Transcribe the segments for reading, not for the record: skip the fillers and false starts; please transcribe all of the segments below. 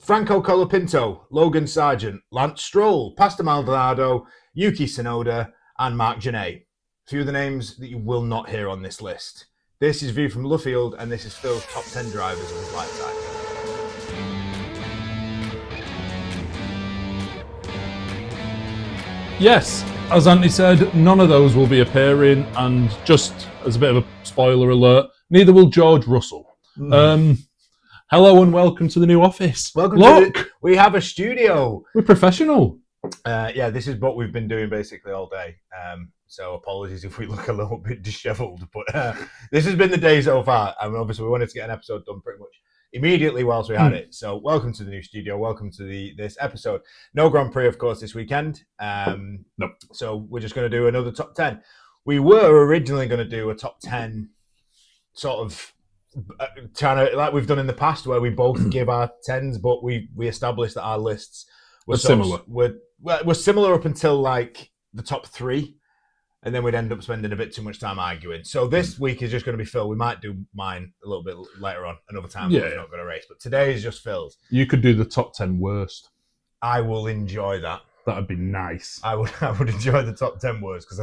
Franco Colapinto, Logan Sargent, Lance Stroll, Pastor Maldonado, Yuki Tsunoda, and Mark Janae. A few of the names that you will not hear on this list. This is View from Luffield, and this is Phil's top 10 drivers of his lifetime. Yes, as Anthony said, none of those will be appearing, and just as a bit of a spoiler alert, neither will George Russell. Hello and welcome to the new office. Look, we have a studio. We're professional. Yeah, this is what we've been doing basically all day. So apologies if we look a little bit dishevelled, but this has been the day so far. I mean, obviously we wanted to get an episode done pretty much immediately whilst we had it. So welcome to the new studio. Welcome to this episode. No Grand Prix, of course, this weekend. Nope. So we're just going to do another top 10. We were originally going to do a top 10 sort of trying to, like we've done in the past, where we both give our 10s, but we established that our lists were similar. We're similar up until like the top 3. And then we'd end up spending a bit too much time arguing. So this week is just going to be Phil. We might do mine a little bit later on, another time. Yeah, we're not going to race. But today is just Phil's. You could do the top 10 worst. I will enjoy that. That'd be nice. I would enjoy the top 10 worst because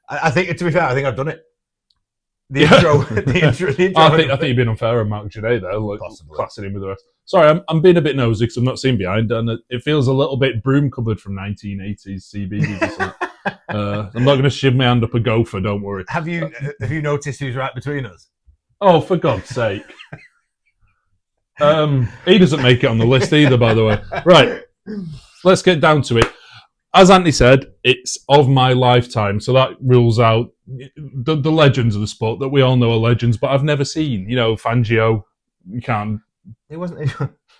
I think to be fair, I think I've done it. The intro. I think you've been unfair on Mark Janae there, like possibly classing him with the rest. Sorry, I'm being a bit nosy because I've not seen behind, and it feels a little bit broom cupboard from 1980s CBeebies or something. I'm not going to shiv my hand up a gopher, don't worry. Have you noticed who's right between us? Oh, for God's sake. He doesn't make it on the list either, by the way. Right, let's get down to it. As Anthony said, it's of my lifetime, so that rules out the legends of the sport that we all know are legends, but I've never seen. You know, Fangio, you can't. He wasn't.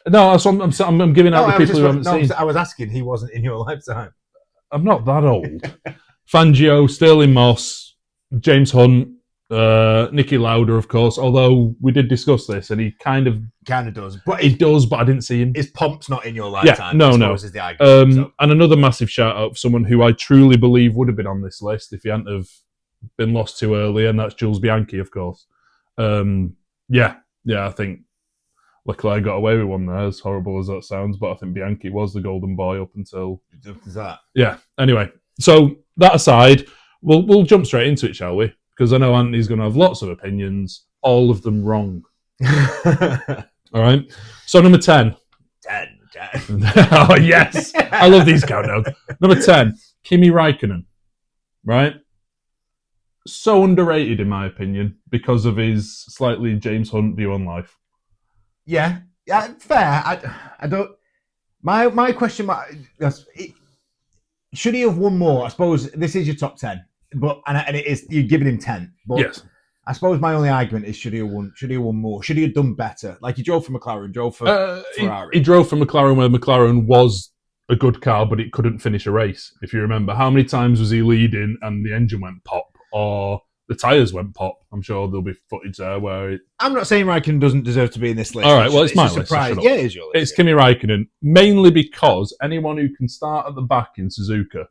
No, that's what I'm giving out the people who haven't seen. I was asking, he wasn't in your lifetime. I'm not that old. Fangio, Sterling Moss, James Hunt, Niki Lauda, of course. Although we did discuss this, and he kind of does, but he does. But I didn't see him. His pomp's not in your lifetime. Yeah, no. Is the argument, And another massive shout out for someone who I truly believe would have been on this list if he hadn't have been lost too early, and that's Jules Bianchi, of course. Yeah, I think Leclerc got away with one there, as horrible as that sounds, but I think Bianchi was the golden boy up until... Is that? Yeah, anyway. So, that aside, we'll jump straight into it, shall we? Because I know Anthony's going to have lots of opinions, all of them wrong. All right? So, number 10. 10. Oh, yes! I love these countdowns. Number 10, Kimi Räikkönen. Right? So underrated, in my opinion, because of his slightly James Hunt view on life. Yeah, fair. I don't. My question should he have won more? I suppose this is your top 10, but and it is you're giving him 10. But yes. I suppose my only argument is should he have won? Should he have won more? Should he have done better? Like he drove for McLaren, drove for Ferrari. He drove for McLaren where McLaren was a good car, but it couldn't finish a race. If you remember, how many times was he leading and the engine went pop or the tyres went pop? I'm sure there'll be footage there where... I'm not saying Raikkonen doesn't deserve to be in this list. All right, well, it's my list. Surprise. Yeah, it is your list. It's Kimi Räikkönen, mainly because anyone who can start at the back in Suzuka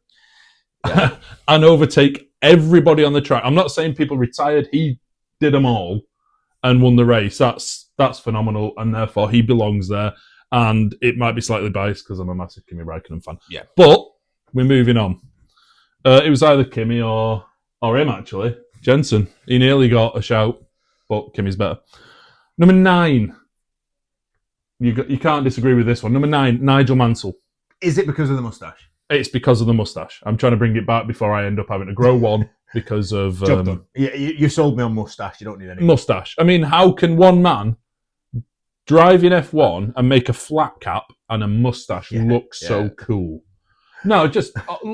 and overtake everybody on the track. I'm not saying people retired. He did them all and won the race. That's phenomenal, and therefore he belongs there. And it might be slightly biased because I'm a massive Kimi Räikkönen fan. Yeah. But we're moving on. It was either Kimi or him, actually. Jensen. He nearly got a shout, but Kimi's better. Number 9. You can't disagree with this one. Number 9, Nigel Mansell. Is it because of the moustache? It's because of the moustache. I'm trying to bring it back before I end up having to grow one because of... Job done. You sold me on moustache. You don't need any. Moustache. I mean, how can one man drive in F1 and make a flat cap and a moustache look so cool? No, just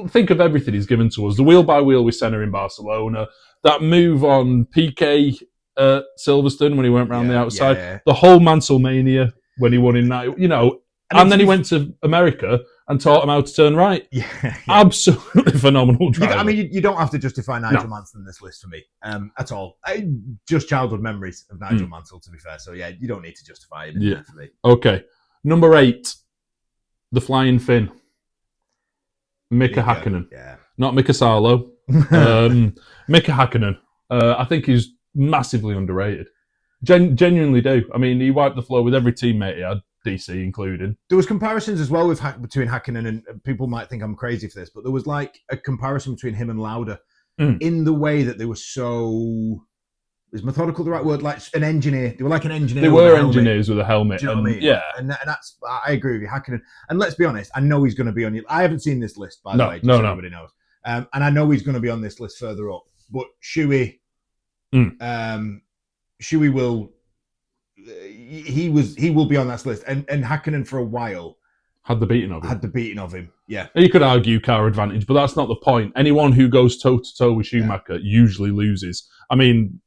think of everything he's given to us. The wheel-by-wheel with Senna in Barcelona, that move on PK Silverstone when he went round the outside, the whole Mansell mania when he won in that, and then he went to America and taught him how to turn right. Absolutely phenomenal driver. I mean, you don't have to justify Nigel Mansell in this list for me at all. Just childhood memories of Nigel Mansell, to be fair. So, yeah, you don't need to justify him in there for me. Okay. Number 8, the Flying Finn. Mika Hakkinen. Yeah. Not Mika Salo. Mika Hakkinen. I think he's massively underrated. Genuinely do. I mean, he wiped the floor with every teammate he had, DC included. There was comparisons as well with between Hakkinen and people might think I'm crazy for this, but there was like a comparison between him and Lauda in the way that they were so. Is methodical the right word? Like an engineer. They were like an engineer. They were engineers with a helmet. Do you know what I mean? Yeah. And that's, I agree with you. Hakkinen. And let's be honest, I know he's going to be on your. I haven't seen this list, by the way. No. Nobody knows. And I know he's going to be on this list further up. But Shuey, Shuey will. He will be on that list. And Hakkinen for a while had the beating of him. Yeah. You could argue car advantage, but that's not the point. Anyone who goes toe to toe with Schumacher usually loses. I mean,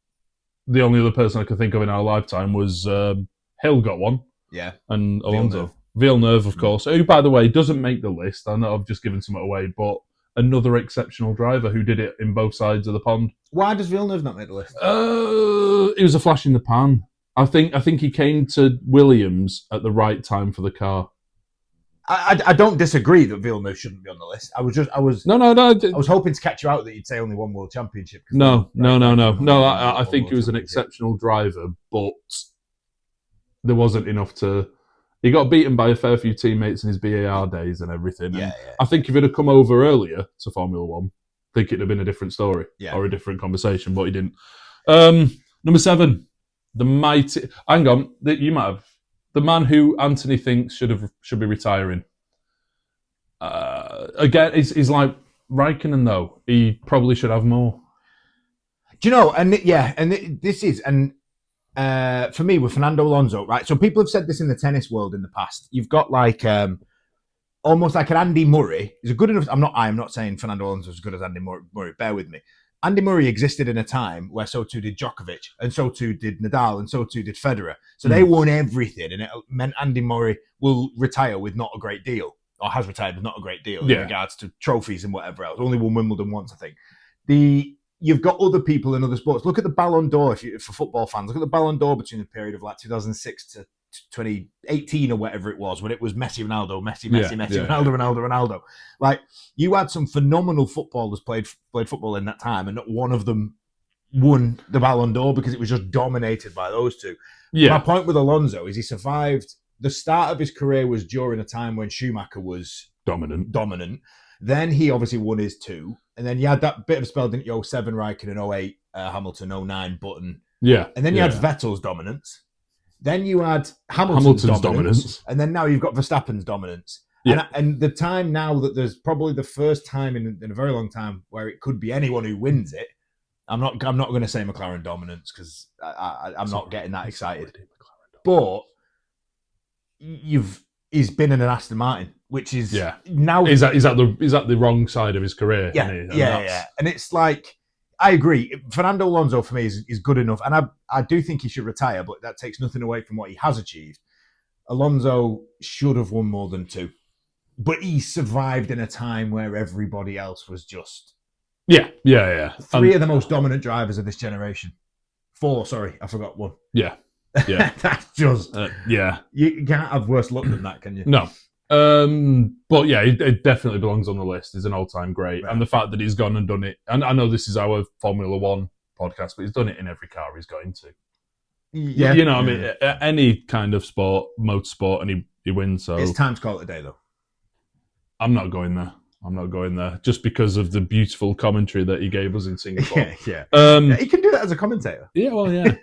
the only other person I could think of in our lifetime was Hill got one. Yeah. And Alonso. Villeneuve, of course, who, by the way, doesn't make the list. I know I've just given something away, but another exceptional driver who did it in both sides of the pond. Why does Villeneuve not make the list? It was a flash in the pan. I think he came to Williams at the right time for the car. I don't disagree that Villeneuve shouldn't be on the list. I was hoping to catch you out that you'd say only one world championship. No. I think he was an exceptional driver, but there wasn't enough to. He got beaten by a fair few teammates in his BAR days and everything. Yeah. I think if he'd have come over earlier to Formula One, I think it'd have been a different story or a different conversation, but he didn't. Number 7, the mighty. Hang on, you might have. The man who Anthony thinks should be retiring. Again, he's like Raikkonen, though. He probably should have more. Do you know? This is for me with Fernando Alonso, right? So people have said this in the tennis world in the past. You've got like almost like an Andy Murray. He's a good enough. I'm not saying Fernando Alonso is as good as Andy Murray. Bear with me. Andy Murray existed in a time where so too did Djokovic, and so too did Nadal, and so too did Federer. So they won everything, and it meant Andy Murray will retire with not a great deal, or has retired with not a great deal in regards to trophies and whatever else. Only won Wimbledon once, I think. You've got other people in other sports. Look at the Ballon d'Or for football fans. Look at the Ballon d'Or between the period of like 2006 to 2018 or whatever it was, when it was Messi, Ronaldo, Ronaldo. Like, you had some phenomenal footballers played football in that time, and not one of them won the Ballon d'Or because it was just dominated by those two. My point with Alonso is he survived. The start of his career was during a time when Schumacher was dominant. Then he obviously won his 2, and then you had that bit of a spell, didn't you? 07 Raikkonen, 08 Hamilton, 09 Button. Yeah. And then you had Vettel's dominance. Then you had Hamilton's dominance. And then now you've got Verstappen's dominance. Yeah. And the time now that there's probably the first time in a very long time where it could be anyone who wins it. I'm not going to say McLaren dominance because I'm not getting that excited. But he's been in an Aston Martin, which is now is that the wrong side of his career? Yeah. And it's like, I agree. Fernando Alonso for me is good enough, and I do think he should retire, but that takes nothing away from what he has achieved. Alonso should have won more than 2, but he survived in a time where everybody else was just 3 of the most dominant drivers of this generation. 4, sorry, I forgot 1. Yeah. That's just you can't have worse luck than that, can you? No. But yeah, it definitely belongs on the list. He's an all-time great. Right. And the fact that he's gone and done it, and I know this is our Formula One podcast, but he's done it in every car he's got into. Yeah. You know, I mean, any kind of sport, motorsport, and he wins. So it's time to call it a day, though. I'm not going there. Just because of the beautiful commentary that he gave us in Singapore. He can do that as a commentator. Yeah, well, yeah.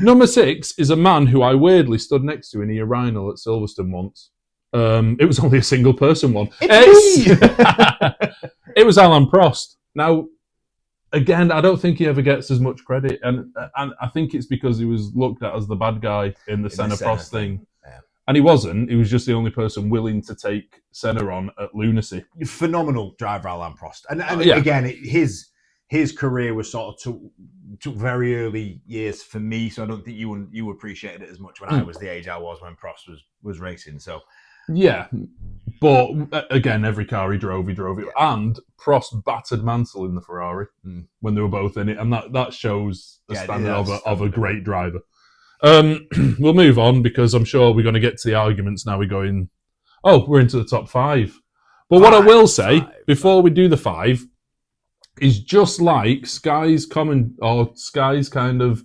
Number 6 is a man who I weirdly stood next to in a urinal at Silverstone once. It was only a single person one. It was Alain Prost. Now, again, I don't think he ever gets as much credit, and I think it's because he was looked at as the bad guy in the Senna Prost thing. Yeah. And he wasn't. He was just the only person willing to take Senna on at lunacy. Phenomenal driver, Alain Prost. And again, his career was sort of took very early years for me, so I don't think you appreciated it as much when I was the age I was when Prost was racing. So yeah, but again, every car he drove it, and Prost battered Mansell in the Ferrari when they were both in it, and that shows the standard of a great driver. We'll move on because I'm sure we're going to get to the arguments now. We're into the top 5. But what I will say before we do the 5 is just like Sky's kind of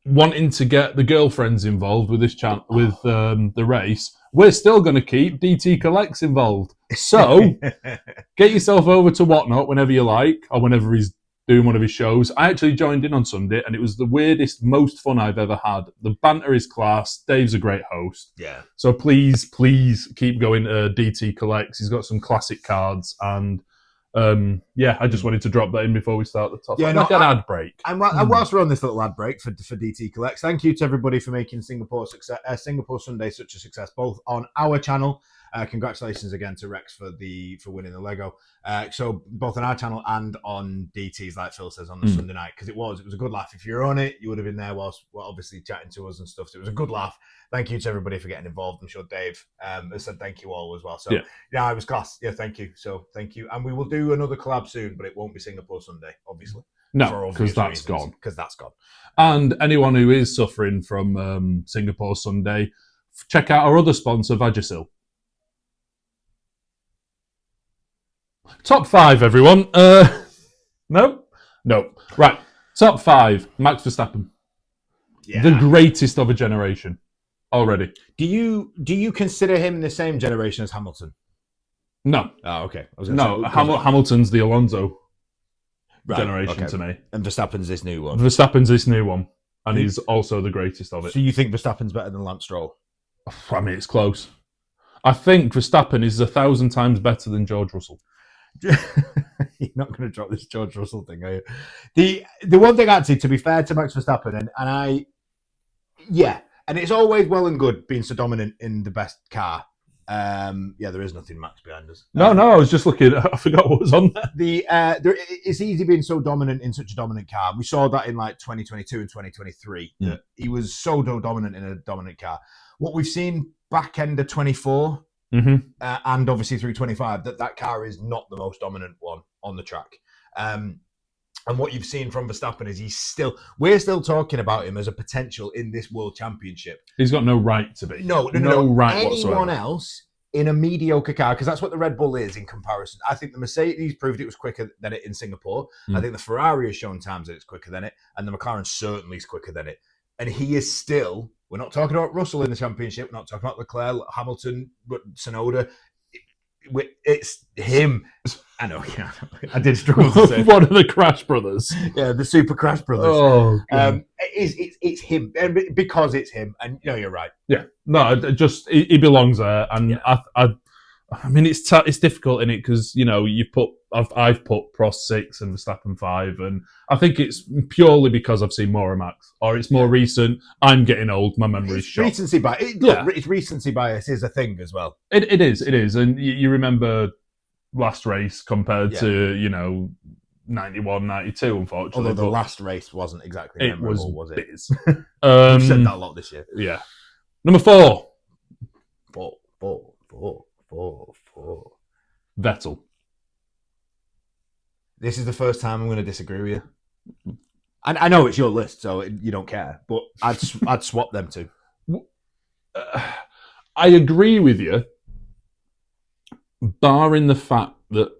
wanting to get the girlfriends involved with this with the race, we're still going to keep DT Collects involved. So get yourself over to Whatnot whenever you like, or whenever he's doing one of his shows. I actually joined in on Sunday, and it was the weirdest, most fun I've ever had. The banter is class. Dave's a great host. Yeah. So please keep going to DT Collects. He's got some classic cards, and I just wanted to drop that in before we start the top. Yeah, like an ad break. And whilst we're on this little ad break for DT Collects, thank you to everybody for making Singapore Sunday such a success, both on our channel. Congratulations again to Rex for winning the Lego. So both on our channel and on DT's, like Phil says, on the Sunday night, because it was a good laugh. If you're on it, you would have been there whilst obviously chatting to us and stuff. So it was a good laugh. Thank you to everybody for getting involved. I'm sure Dave has said thank you all as well. So yeah, it was class. Yeah, thank you. So thank you, and we will do another collab soon, but it won't be Singapore Sunday, obviously. No, because that's gone. Because that's gone. And anyone who is suffering from Singapore Sunday, check out our other sponsor, Vagisil. Top 5, everyone. No. Right. Top 5. Max Verstappen. Yeah. The greatest of a generation. Already. Do you consider him in the same generation as Hamilton? No. Oh, okay. Hamilton's the Alonso generation to me. And Verstappen's this new one. And he's also the greatest of it. So you think Verstappen's better than Lance Stroll? I mean, it's close. I think Verstappen is 1,000 times better than George Russell. You're not going to drop this George Russell thing, are you? The one thing, actually, to be fair to Max Verstappen, and it's always well and good being so dominant in the best car. There is nothing Max behind us. No, I was just looking. I forgot what was on there. It's easy being so dominant in such a dominant car. We saw that in like 2022 and 2023. That he was so dominant in a dominant car. What we've seen back end of 24. And obviously through 25, that car is not the most dominant one on the track. And what you've seen from Verstappen is we're still talking about him as a potential in this World Championship. He's got no right to be. No right whatsoever. Anyone else in a mediocre car, because that's what the Red Bull is in comparison. I think the Mercedes proved it was quicker than it in Singapore. I think the Ferrari has shown times that it's quicker than it, and the McLaren certainly is quicker than it. And he is still. We're not talking about Russell in the championship. We're not talking about Leclerc, Hamilton, Tsunoda. It's him. I know. Yeah, I did struggle to say. One of the Crash Brothers. Yeah, the Super Crash Brothers. Oh, it's him, and because it's him. And you're right. Yeah, no, just he belongs there, and I mean, it's difficult in it because I've put Prost 6 and Verstappen 5, and I think it's purely because I've seen more of Max, or it's more recent. I'm getting old; my memory's shot. Recency bias. It's recency bias is a thing as well. It is, and you remember last race compared to 91, 92, unfortunately. Although the last race wasn't exactly memorable, was it? Biz. We've said that a lot this year. Yeah. Number 4. Vettel. This is the first time I'm going to disagree with you. I know it's your list, so you don't care, but I'd swap them two. I agree with you, barring the fact that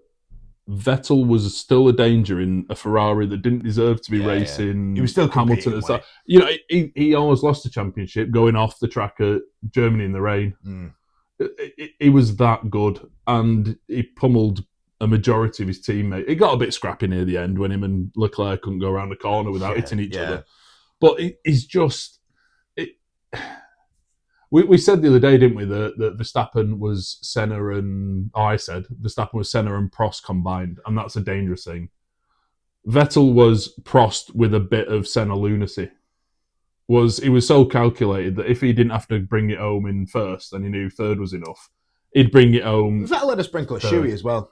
Vettel was still a danger in a Ferrari that didn't deserve to be racing. He was still Hamilton at the start. He almost lost the championship going off the track at Germany in the rain. He was that good, and he pummeled a majority of his teammates. It got a bit scrappy near the end when him and Leclerc couldn't go around the corner without hitting each other. But he's just... We said the other day, didn't we, that Verstappen was Senna and... I said Verstappen was Senna and Prost combined, and that's a dangerous thing. Vettel was Prost with a bit of Senna lunacy. He was so calculated that if he didn't have to bring it home in first and he knew third was enough, he'd bring it home. Vettel let a sprinkle of shoey as well.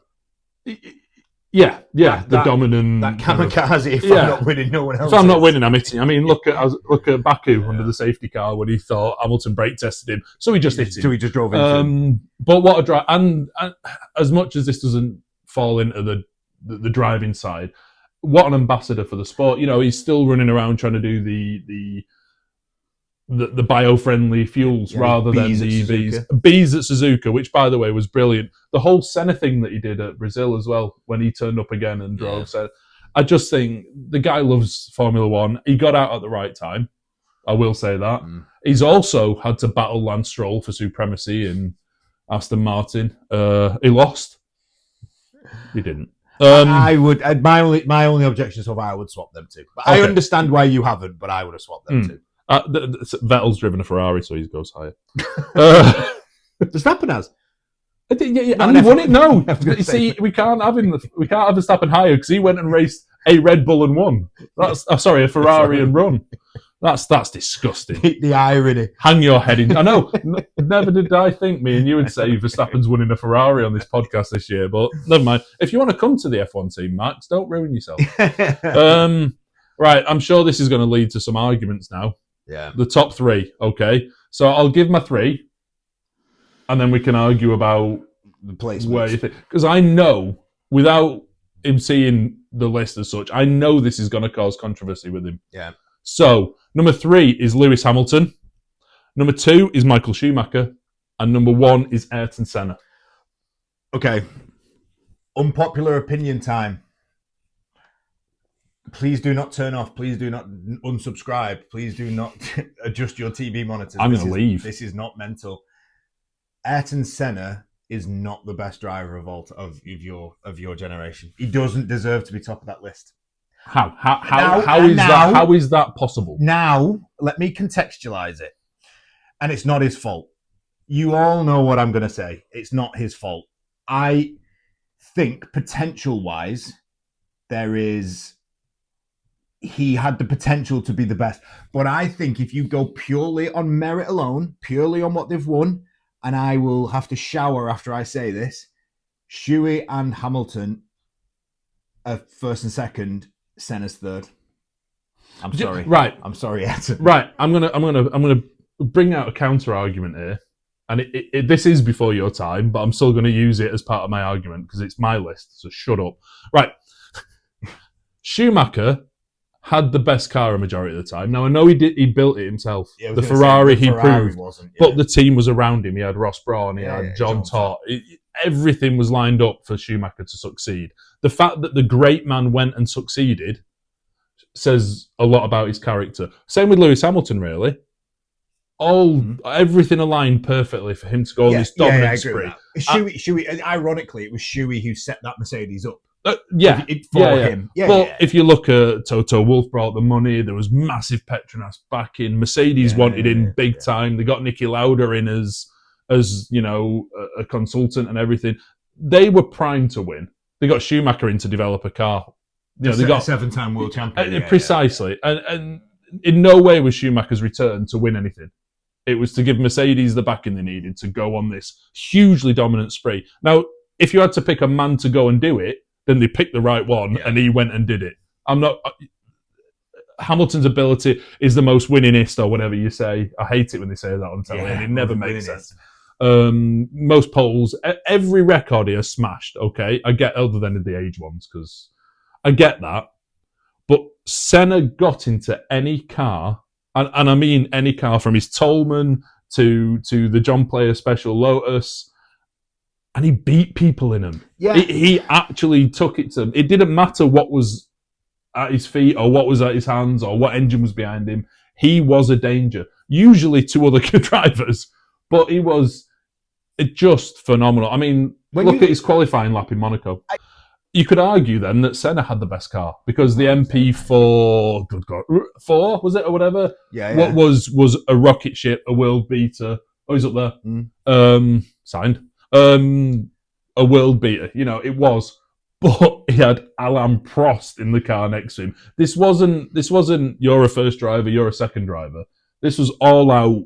Yeah, the dominant... That kamikaze, if I'm not winning, no one else If I'm not winning, I'm hitting. I mean, look at Baku under the safety car when he thought Hamilton brake tested him, so he just hit him. So he just drove into him. But what a drive. And as much as this doesn't fall into the driving side, what an ambassador for the sport. He's still running around trying to do the bio-friendly fuels rather than the EVs. Bees at Suzuka, which, by the way, was brilliant. The whole Senna thing that he did at Brazil as well, when he turned up again and drove. So I just think the guy loves Formula One. He got out at the right time. I will say that. Mm. He's also had to battle Lance Stroll for supremacy in Aston Martin. He lost. He didn't. I would. My only objection so far, I would swap them two. But I Okay. understand why you haven't, but I would have swapped them two. Vettel's driven a Ferrari, so he goes higher. Verstappen has. And he Not won it. No, I was gonna you say. see, we can't have him. We can't have Verstappen higher because he went and raced a Red Bull and won. That's sorry, a Ferrari and run. That's disgusting. The irony. Hang your head in. I know. Never did I think me and you would say Verstappen's winning a Ferrari on this podcast this year, but never mind. If you want to come to the F1 team, Max, don't ruin yourself. Right, I'm sure this is going to lead to some arguments now. Yeah. The top three, okay? So I'll give my three, and then we can argue about The placements. where you think. Because I know, without him seeing the list as such, I know this is going to cause controversy with him. Yeah. So, number 3 is Lewis Hamilton. Number 2 is Michael Schumacher. And number 1 is Ayrton Senna. Okay. Unpopular opinion time. Please do not turn off. Please do not unsubscribe. Please do not adjust your TV monitors. I'm going to leave. This is not mental. Ayrton Senna is not the best driver of your generation. He doesn't deserve to be top of that list. How is that possible? Now, let me contextualize it. And it's not his fault. You all know what I'm going to say. It's not his fault. I think potential-wise, he had the potential to be the best. But I think if you go purely on merit alone, purely on what they've won, and I will have to shower after I say this, Shuey and Hamilton are first and second, Senna's third. I'm sorry. Right. I'm sorry, Ayrton. Right. I'm gonna bring out a counter argument here. And this is before your time, but I'm still going to use it as part of my argument because it's my list, so shut up. Right. Schumacher had the best car a majority of the time. Now, I know he built it himself. Yeah, the Ferrari he proved. Wasn't, But the team was around him. He had Ross Brawn, he had John Todt. Everything was lined up for Schumacher to succeed. The fact that the great man went and succeeded says a lot about his character. Same with Lewis Hamilton, really. Everything aligned perfectly for him to go on this dominant spree. Shuey, ironically, it was Shuey who set that Mercedes up. Him. If you look at Toto Wolff brought the money, there was massive Petronas backing. Mercedes wanted in big time. They got Niki Lauda in as you know, a consultant and everything. They were primed to win. They got Schumacher in to develop a car. You know, they got 7-time world champion. Precisely. And in no way was Schumacher's return to win anything. It was to give Mercedes the backing they needed to go on this hugely dominant spree. Now, if you had to pick a man to go and do it, then they picked the right one, and he went and did it. Hamilton's ability is the most winningest, or whatever you say. I hate it when they say that on telly, and it never makes sense. Most polls, every record he has smashed. Okay, I get other than the age ones because I get that, but Senna got into any car. And I mean any car, from his Tolman to the John Player Special Lotus, and he beat people in them. Yeah. He actually took it to them. It didn't matter what was at his feet or what was at his hands or what engine was behind him. He was a danger, usually to other drivers, but he was just phenomenal. I mean, look at his qualifying lap in Monaco. You could argue then that Senna had the best car because the MP4, good God, 4 was it or whatever? What was a rocket ship, a world beater. Oh, he's up there. Signed. A world beater. You know, it was. But he had Alain Prost in the car next to him. This wasn't you're a first driver, you're a second driver. This was all out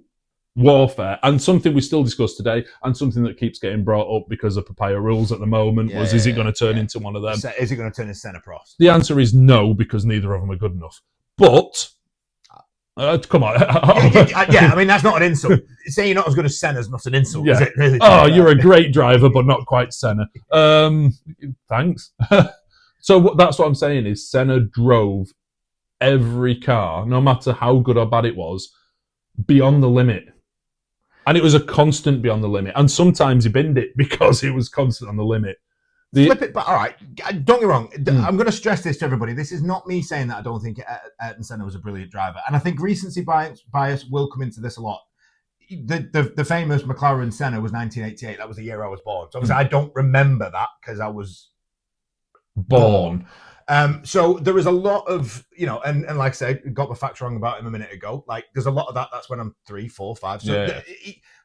warfare, and something we still discuss today, and something that keeps getting brought up because of Papaya rules at the moment is it going to turn into one of them? Is it going to turn into Senna Prost? The answer is no, because neither of them are good enough. But come on, I mean that's not an insult. Saying you're not as good as Senna's not an insult, is it? Really? You're a great driver, but not quite Senna. Thanks. So that's what I'm saying is Senna drove every car, no matter how good or bad it was, beyond the limit. And it was a constant beyond the limit. And sometimes he binned it because it was constant on the limit. Flip it, but all right. Don't get me wrong. Mm. I'm going to stress this to everybody. This is not me saying that I don't think Ayrton Senna was a brilliant driver, and I think recency bias will come into this a lot. The famous McLaren Senna was 1988. That was the year I was born. So obviously I don't remember that because I was Born. So there was a lot of, and like I said, got the facts wrong about him a minute ago. Like there's a lot of that. That's when I'm 3, 4, 5. So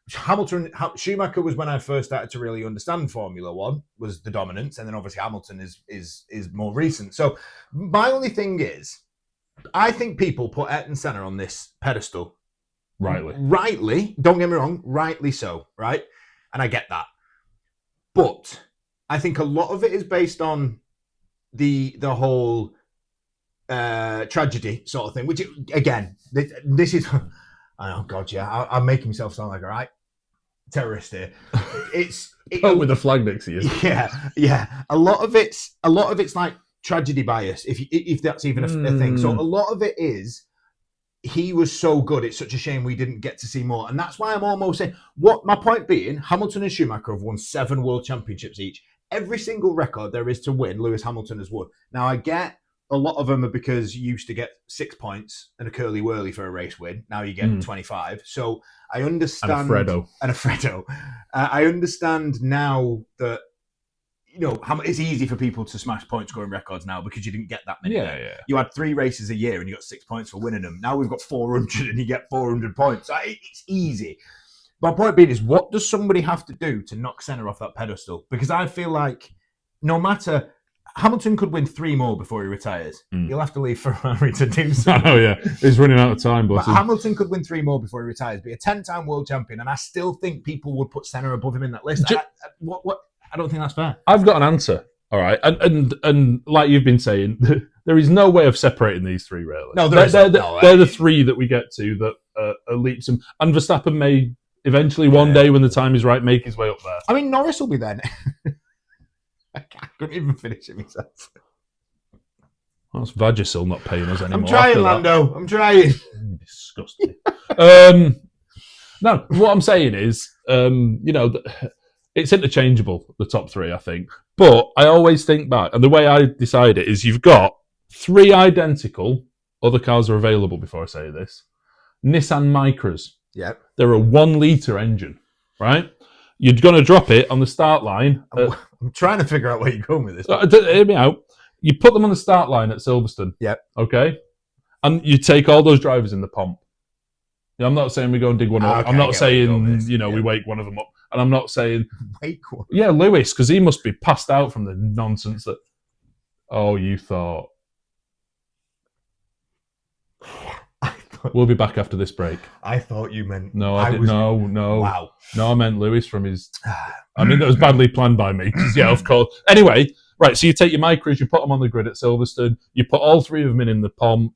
Schumacher was when I first started to really understand Formula One, was the dominance, and then obviously Hamilton is more recent. So my only thing is, I think people put Ayrton Senna on this pedestal. Rightly, don't get me wrong, rightly so, right? And I get that. But I think a lot of it is based on the whole tragedy sort of thing, which again, this is, oh God, yeah, I'm making myself sound like a right terrorist here. With the flag next to you. Yeah. A lot of it's like tragedy bias, if that's even a thing. So a lot of it is, he was so good, it's such a shame we didn't get to see more. And that's why I'm almost saying, what my point being, Hamilton and Schumacher have won 7 world championships each. Every single record there is to win, Lewis Hamilton has won. Now, I get a lot of them are because you used to get 6 points and a curly whirly for a race win. Now you get 25. So I understand. And a Fredo. I understand now that, it's easy for people to smash point scoring records now because you didn't get that many. Yeah. You had 3 races a year and you got 6 points for winning them. Now we've got 400 and you get 400 points. It's easy. My point being is, what does somebody have to do to knock Senna off that pedestal? Because I feel like no matter, Hamilton could win 3 more before he retires. He'll have to leave Ferrari to do so. Oh yeah, he's running out of time. But Hamilton could win 3 more before he retires, be a 10-time world champion, and I still think people would put Senna above him in that list. I don't think that's fair. I've got an answer. All right, and like you've been saying, there is no way of separating these 3 really. No, they're the 3 that we get to that are leaps, and Verstappen may eventually one day when the time is right make his way up there. I mean, Norris will be there. I couldn't even finish it myself. That's Vagisil not paying us anymore. I'm trying, Lando. I'm trying. Disgusting. No, what I'm saying is, it's interchangeable, the top 3, I think. But I always think back, and the way I decide it is you've got 3 identical, other cars are available before I say this, Nissan Micras. Yep. They're a 1-litre engine, right? You're going to drop it on the start line. I'm trying to figure out where you're going with this. Hear me out. You put them on the start line at Silverstone. Yep. Okay? And you take all those drivers in the pomp. I'm not saying we go and dig one up. Okay, I'm not saying, we wake one of them up. And I'm not saying... Wake one? Yeah, Lewis, because he must be passed out from the nonsense that... Oh, you thought... We'll be back after this break. I thought you meant... No, I didn't. No. Wow. No, I meant Lewis from his... I mean, that was badly planned by me. Yeah, of course. Anyway, right, so you take your Micras, you put them on the grid at Silverstone, you put all 3 of them in the pomp.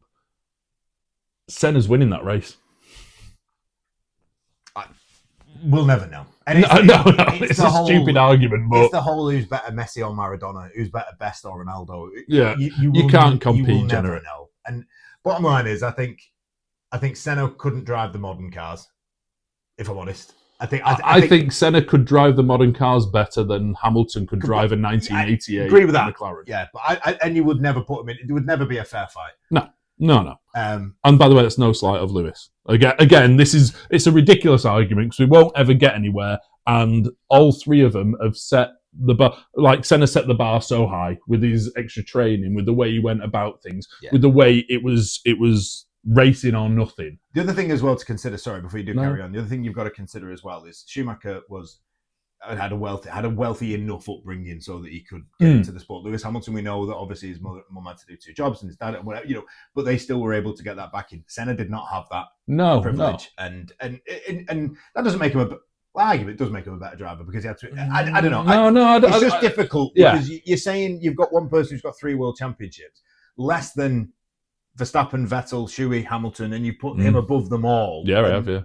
Senna's winning that race. We'll never know. And it's a stupid argument, but... It's the whole who's better, Messi or Maradona, who's better, Best or Ronaldo. Yeah, you can't compete, you will never know. And bottom line is, I think Senna couldn't drive the modern cars, if I'm honest. I think Senna could drive the modern cars better than Hamilton could drive a 1988 agree with that. McLaren. Yeah, but and you would never put him in. It would never be a fair fight. No. And by the way, that's no slight of Lewis. Again, it's a ridiculous argument because we won't ever get anywhere. And all 3 of them have set the bar, like Senna set the bar so high with his extra training, with the way he went about things, with the way it was racing or nothing. The other thing as well to consider, sorry, before you carry on, the other thing you've got to consider as well is Schumacher had a wealthy enough upbringing so that he could get into the sport. Lewis Hamilton, we know that obviously his mum had to do 2 jobs and his dad, whatever, but they still were able to get that back in. Senna did not have that privilege, and that doesn't make him it does make him a better driver because he had to. I don't know. It's just difficult because you're saying you've got one person who's got 3 world championships, less than Verstappen, Vettel, Schuey, Hamilton, and you put him above them all. Yeah, I have. Yeah.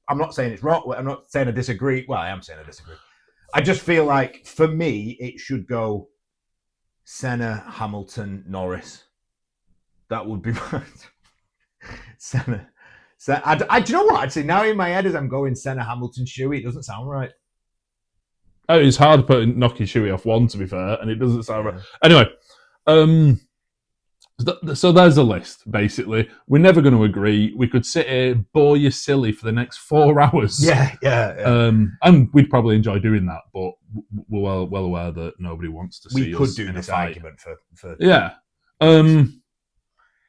I'm not saying it's wrong. I'm not saying I disagree. Well, I am saying I disagree. I just feel like, for me, it should go Senna, Hamilton, Norris. That would be my... Senna. Do you know what? Actually, now in my head as I'm going Senna, Hamilton, Schuey, it doesn't sound right. It's hard putting Noki Shui off one, to be fair, and it doesn't sound right. Yeah. Anyway, so there's a list, basically. We're never going to agree. We could sit here, bore you silly for the next 4 hours. Yeah. And we'd probably enjoy doing that, but we're well aware that nobody wants to see us. We could do in this a fight. argument for. Yeah.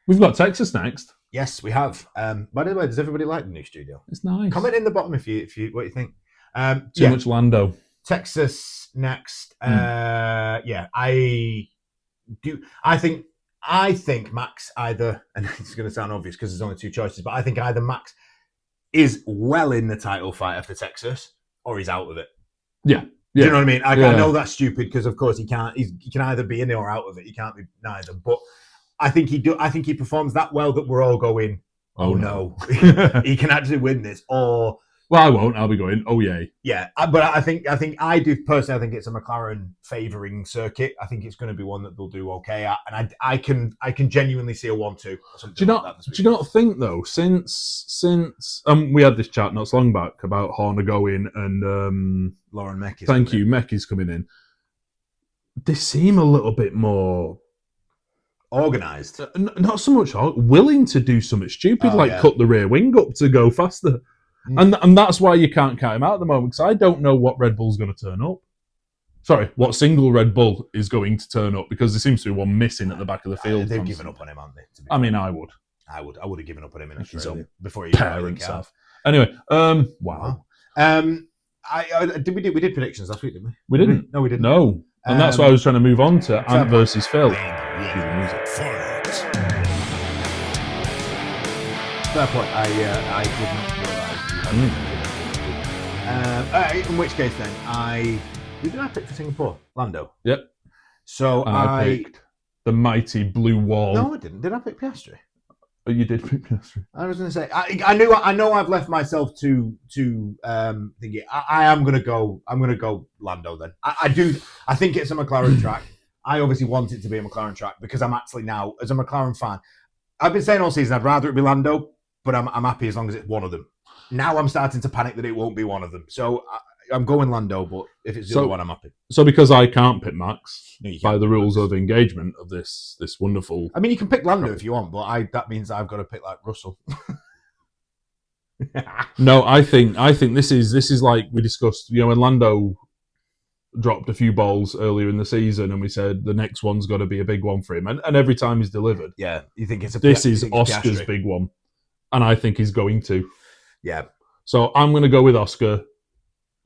We've got Texas next. Yes, we have. By the way, does everybody like the new studio? It's nice. Comment in the bottom if you what you think. Too much Lando. Texas next. Yeah, I think Max either, and it's going to sound obvious because there's only 2 choices, but I think either Max is well in the title fight after Texas, or he's out of it. Yeah. Do you know what I mean? I know that's stupid because, of course, he can't. He can either be in it or out of it. He can't be neither. But I think he performs that well that we're all going, oh no, he can actually win this. Or well, I won't. I'll be going, oh yay. Yeah, but I think I do personally. I think it's a McLaren favouring circuit. I think it's going to be one that they'll do okay at, and I can genuinely see a 1-2. Do you not think though? Since we had this chat not so long back about Horner going and Lauren Mecky's Mecky's coming in. They seem a little bit more organised. Not so much willing to do something stupid cut the rear wing up to go faster. And that's why you can't count him out at the moment, because I don't know what Red Bull's going to turn up. Sorry, what single Red Bull is going to turn up, because there seems to be one missing at the back of the field. They've given up on him, haven't they? I mean, I would. I would have given up on him in Australia before he parents have. Anyway, wow. We did predictions last week, didn't we? We didn't. No, we didn't. No, and that's why I was trying to move on to Ant versus Phil. Fair point. I did not realise. In which case, then who did I pick for Singapore? Lando. Yep. So I picked the mighty blue wall. No, I didn't. Did I pick Piastri? Oh, you did pick Piastri. I was going to say I know I've left myself to thinking I am going to go. I'm going to go Lando then. I do. I think it's a McLaren track. I obviously want it to be a McLaren track because I'm actually now, as a McLaren fan, I've been saying all season I'd rather it be Lando, but I'm happy as long as it's one of them. Now I'm starting to panic that it won't be one of them. So I'm going Lando, but if it's the other one, I'm happy. So because I can't pick Max by the rules of engagement of this wonderful... I mean, you can pick Lando if you want, but that means I've got to pick like Russell. No, I think this is like we discussed, when Lando dropped a few balls earlier in the season and we said the next one's got to be a big one for him, and every time he's delivered. Yeah, you think it's this is Oscar's big one, and I think he's going to. Yeah. So I'm going to go with Oscar.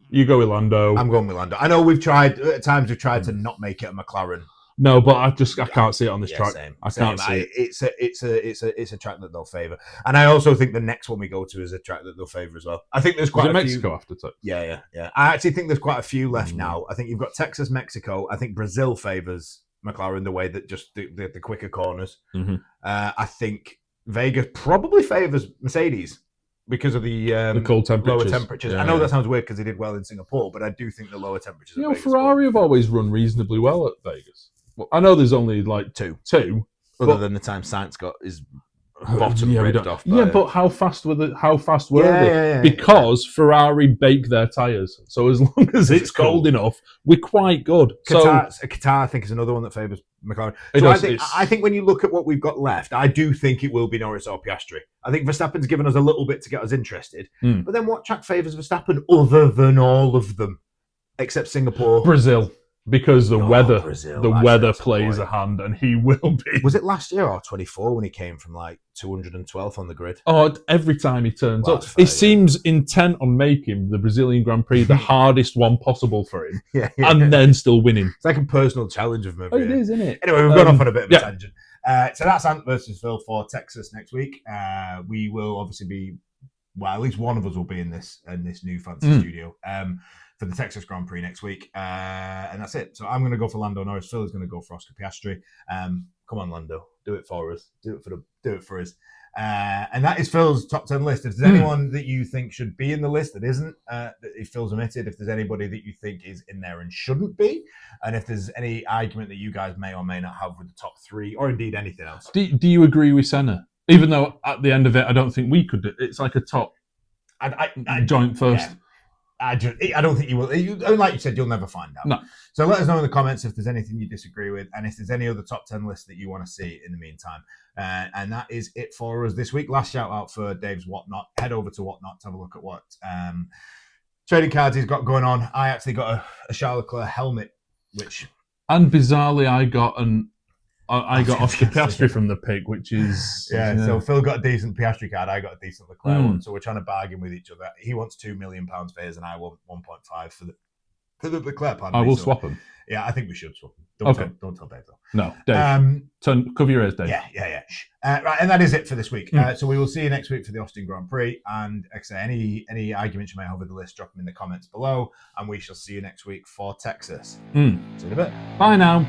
You go with Lando. I'm going with Lando. I know we've tried to not make it a McLaren. No, but I can't see it on this track. I can't see it. It's a track that they'll favour, and I also think the next one we go to is a track that they'll favour as well. I think there's quite a Mexico few... after Texas. Yeah. I actually think there's quite a few left now. I think you've got Texas, Mexico. I think Brazil favours McLaren the way that just the quicker corners. Mm-hmm. I think Vegas probably favours Mercedes because of the cold temperatures. Lower temperatures. I know that sounds weird because they did well in Singapore, but I do think the lower temperatures. Ferrari have always run reasonably well at Vegas. Well, I know there's only like two, other than the time Sainz got his bottom ripped off. But how fast were they? Yeah. Because Ferrari bake their tyres, so as long as it's cold enough, we're quite good. Qatar, I think, is another one that favours McLaren. I think when you look at what we've got left, I do think it will be Norris or Piastri. I think Verstappen's given us a little bit to get us interested. But then what track favours Verstappen other than all of them, except Singapore? Brazil. Because the weather plays a hand, and he will be. Was it last year or 24 when he came from like 212th on the grid? Oh, every time he turns up. He seems intent on making the Brazilian Grand Prix the hardest one possible for him, and then still winning. It's like a personal challenge of him. Oh, it is, isn't it? Anyway, we've gone off on a bit of a tangent. So that's Ant versus Phil for Texas next week. We will obviously be, well, at least one of us will be in this new fancy studio. For the Texas Grand Prix next week. And that's it. So I'm going to go for Lando Norris. Phil is going to go for Oscar Piastri. Come on, Lando. Do it for us. Do it for us. And that is Phil's top 10 list. If there's anyone that you think should be in the list that isn't, if Phil's omitted, if there's anybody that you think is in there and shouldn't be, and if there's any argument that you guys may or may not have with the top 3, or indeed anything else. Do you agree with Senna? Even though at the end of it, I don't think we could do it. It's like a top joint first. Yeah. I don't think you will. Like you said, you'll never find out. No. So let us know in the comments if there's anything you disagree with, and if there's any other top 10 lists that you want to see in the meantime. And that is it for us this week. Last shout out for Dave's Whatnot. Head over to Whatnot to have a look at what trading cards he's got going on. I actually got a Charles Leclerc helmet, which... And bizarrely, I got Oscar Piastri from the pick, which is... Yeah, so Phil got a decent Piastri card, I got a decent Leclerc one, so we're trying to bargain with each other. He wants £2 million for his, and I want 1.5 for the Leclerc part. I will swap them. Yeah, I think we should swap them. Don't tell Dave, though. No, Dave. Cover your ears, Dave. Yeah. Right, and that is it for this week. So we will see you next week for the Austin Grand Prix. And like I say, any arguments you may have with the list, drop them in the comments below. And we shall see you next week for Texas. See you in a bit. Bye now.